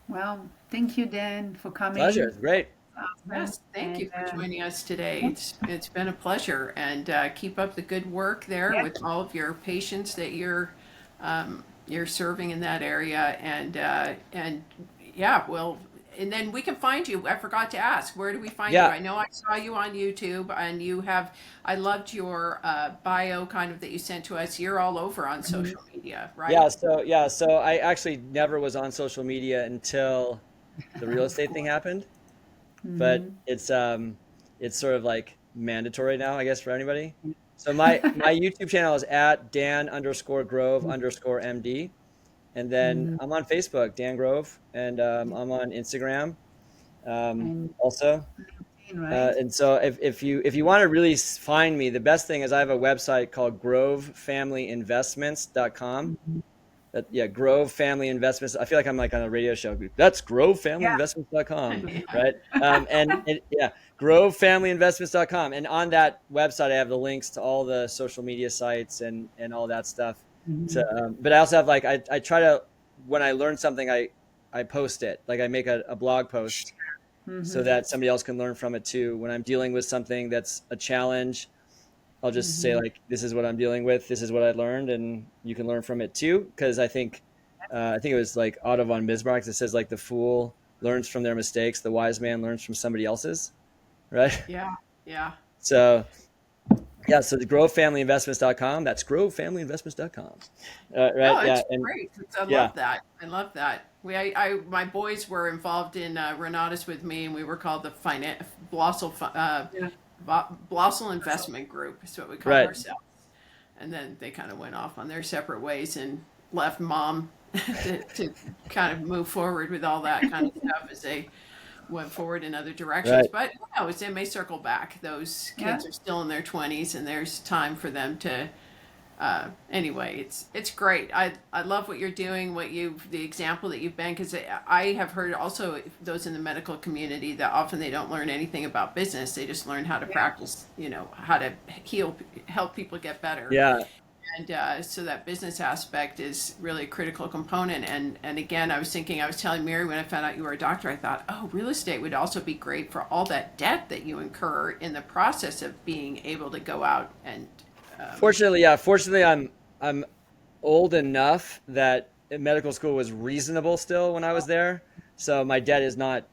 Well, thank you, Dan, for Pleasure. coming. It's great. Awesome. Yes, thank And you for joining us today. yeah, It's been a pleasure, and keep up the good work there yeah. with all of your patients that you're serving in that area, and yeah, well, and then we can find you. I forgot to ask, where do we find you? Yeah. I know I saw you on YouTube, and I loved your bio kind of that you sent to us. You're all over on social media, right? So I actually never was on social media until the real Of estate thing course. happened, but Hmm. it's sort of like mandatory now, I guess, for anybody. So my YouTube channel is at Dan_Grove_MD. And then Hmm. I'm on Facebook, Dan Grove, and I'm on Instagram And also. right? And so if you want to really find me, the best thing is I have a website called grovefamilyinvestments.com. Yeah, Grove Family Investments. I feel like I'm like on a radio show. That's Yeah. grovefamilyinvestments.com, Yeah. right? Yeah, grovefamilyinvestments.com. And on that website, I have the links to all the social media sites and all that stuff. Hmm. But I also have like I try to, when I learn something, I post it. Like I make a blog post so Hmm. that somebody else can learn from it too. When I'm dealing with something that's a challenge, I'll just say Hmm. like, this is what I'm dealing with. This is what I learned, and you can learn from it too. Because I think it was like Otto von Bismarck that says like the fool learns from their mistakes, the wise man learns from somebody else's. Right? Yeah, Yeah. So yeah, so the grovefamilyinvestments.com, that's grovefamilyinvestments.com. Right. No, Yeah. it's And great. I yeah, love that. I love that. My boys were involved in Renatus with me, and we were called the Yeah. Blossel Investment Group. Is what we called right. ourselves. And then they kind of went off on their separate ways and left mom to kind of move forward with all that kind of stuff as they went forward in other directions. Right. But who knows? They may circle back. Those Yeah. kids are still in their 20s, and there's time for them to anyway, it's great. I love what you're doing, the example that you've been, because I have heard also those in the medical community that often they don't learn anything about business. They just learn how to Yeah. practice, how to help people get better. Yeah. And so that business aspect is really a critical component. And again, I was telling Mary when I found out you were a doctor, I thought, oh, real estate would also be great for all that debt that you incur in the process of being able to go out and Fortunately, yeah. Fortunately, I'm old enough that medical school was reasonable still when I was there. So my debt is not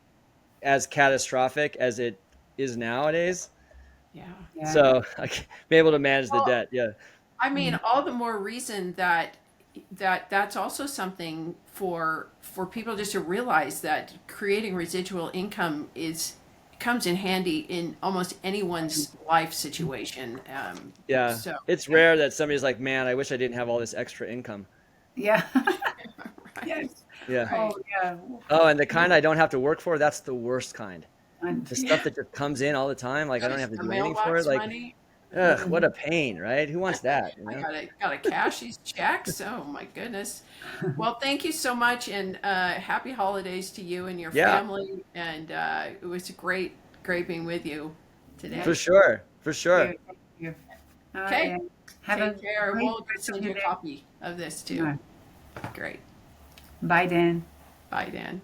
as catastrophic as it is nowadays. yeah. Yeah. So I can be able to manage the Well, debt. Yeah. I mean, all the more reason that's also something for people just to realize that creating residual income is comes in handy in almost anyone's life situation. Yeah. So It's rare that somebody's like, man, I wish I didn't have all this extra income. Yeah. right, Yes. Yeah. Oh, right. yeah. Oh, and the kind I don't have to work for, that's the worst kind. And The stuff that just comes in all the time, like I don't have to The do anything for it. mailbox Like, money. ugh, what a pain, right? Who wants that, you I know? gotta cash these checks. Oh my goodness. Well, thank you so much, and happy holidays to you and your Yeah, family. And it was great being with you yeah, for today. sure. For thank sure. you. Thank you. Okay, Yeah. Have a take care. great We'll rest of send the you a day. copy of this All too. right. Great. Bye, Dan. Bye, Dan.